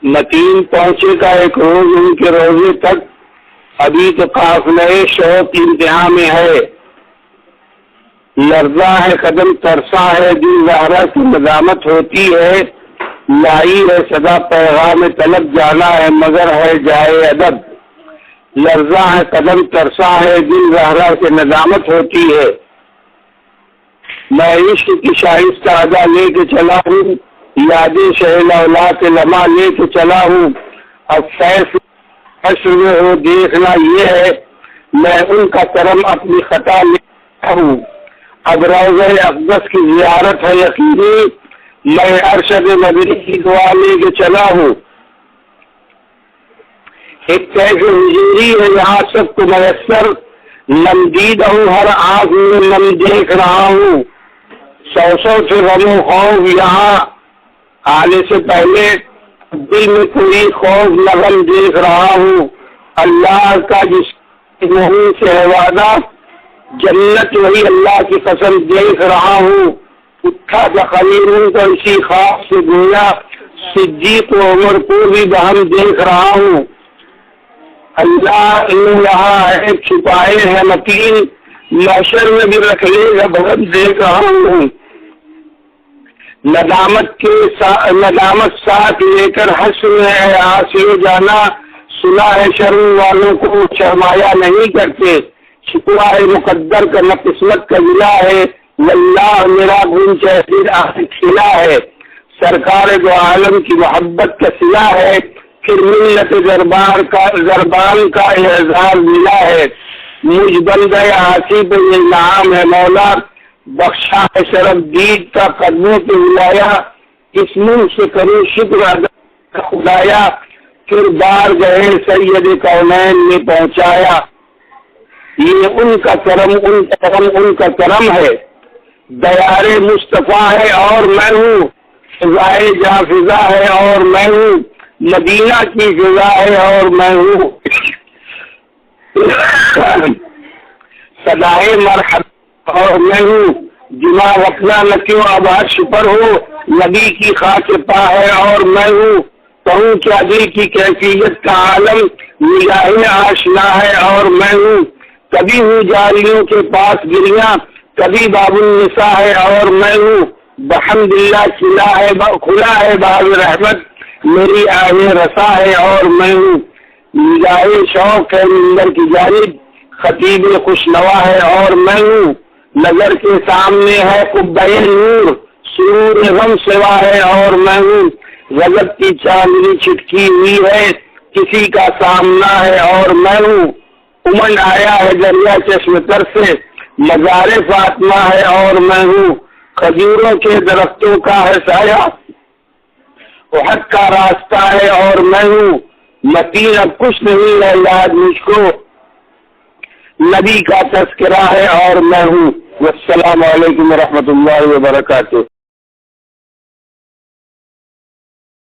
متین پہنچے کا ایک روز ان کے روزے تک، ابھی تو قافلہ شوق انتہا میں ہے، لرزہ ہے قدم ترسا ہے، دل زہرا کی ندامت ہوتی ہے، لائی ہے صدا پیغام طلب جانا ہے مگر ہے جائے ادب، لرزہ ہے قدم ترسا ہے، دل زہرا سے ندامت ہوتی ہے، میں عشق کی شائستہ ادا لے کے چلا ہوں، یادیں شہلا اولا کے لمحہ لے کے چلا ہوں، اب فیصلہ حشر میں ہو دیکھنا یہ ہے، میں ان کا کرم اپنی خطا لے ہوں، اب روضہ اقدس کی زیارت ہے یقینی، میں ارشد نبی کی دعا لے کے چلا ہوں، ایک کیف حضوری ہے یہاں سب کو میسر، نمدید ہوں ہر آنکھ میں نم دیکھ رہا ہوں، سو سے غم و خوف یہاں آنے سے پہلے دل میں کوئی خوف نغم دیکھ رہا ہوں، اللہ کا جس نہیں سے ہے وعدہ، جنت وہی اللہ کی قسم دیکھ رہا ہوں، اٹھا خلیل ہوں تو اسی خواب سے گویا صدیق و عمر کو بھی بہم دیکھ رہا ہوں، اللہ یہاں ہے چھپائے ہے متین، محشر میں بھی رکھ لے گا بہت دیکھ رہا ہوں، ندامت ساتھ لے کر حشر میں ہے حاصل جانا، سنا ہے شرم والوں کو شرمایا نہیں کرتے، شکوا ہے مقدر کا نہ قسمت کا ضلع ہے، واللہ میرا گن چہر آخر کھلا ہے، سرکار دو عالم کی محبت کا صلہ ہے، پھر ملت دربان کا اعزاز ملا ہے، مجھ بندہ آسی پہ یہ نام ہے مولا، بخشا ہے شرف دید کا قدموں پہ ملایا، اس منہ سے کروں شکر ادا خدایا، پھر بار گئے سید کونین نے پہنچایا، یہ ان کا کرم ہے، دیار مصطفیٰ ہے اور میں ہوں، فضائے جا فضا ہے اور میں ہوں، مدینہ کی فضا ہے اور میں ہوں، صدائے مرحبا اور میں ہوں، دماغ اپنا نہ کیوں آباد شپر ہو، نبی کی خاک پا ہے اور میں ہوں، کہوں کیا دل کی کیفیت کا عالم نگاہیں آشنا ہے اور میں ہوں، کبھی ہوں جاریوں کے پاس گریاں، کبھی باب النساء ہے اور میں ہوں، بحمداللہ کھلا ہے باب رحمت، میری آہ رسا ہے اور میں ہوں، نگاہ شوق ہے منبر کی جانب، خطیب خوشنوا ہے اور میں ہوں، نظر کے سامنے ہے قبہ نور، سرور غم سوا ہے اور میں ہوں، غضب کی چاندنی چھٹکی ہوئی ہے، کسی کا سامنا ہے اور میں ہوں، امن آیا ہے دریا چشم تر سے، مزار فاطمہ ہے اور میں ہوں، کھجوروں کے درختوں کا ہے سایہ، احد کا راستہ ہے اور میں ہوں، متین اب کچھ نہیں ہے یاد مجھ کو، نبی کا تذکرہ ہے اور میں ہوں، والسلام علیکم ورحمۃ اللہ وبرکاتہ۔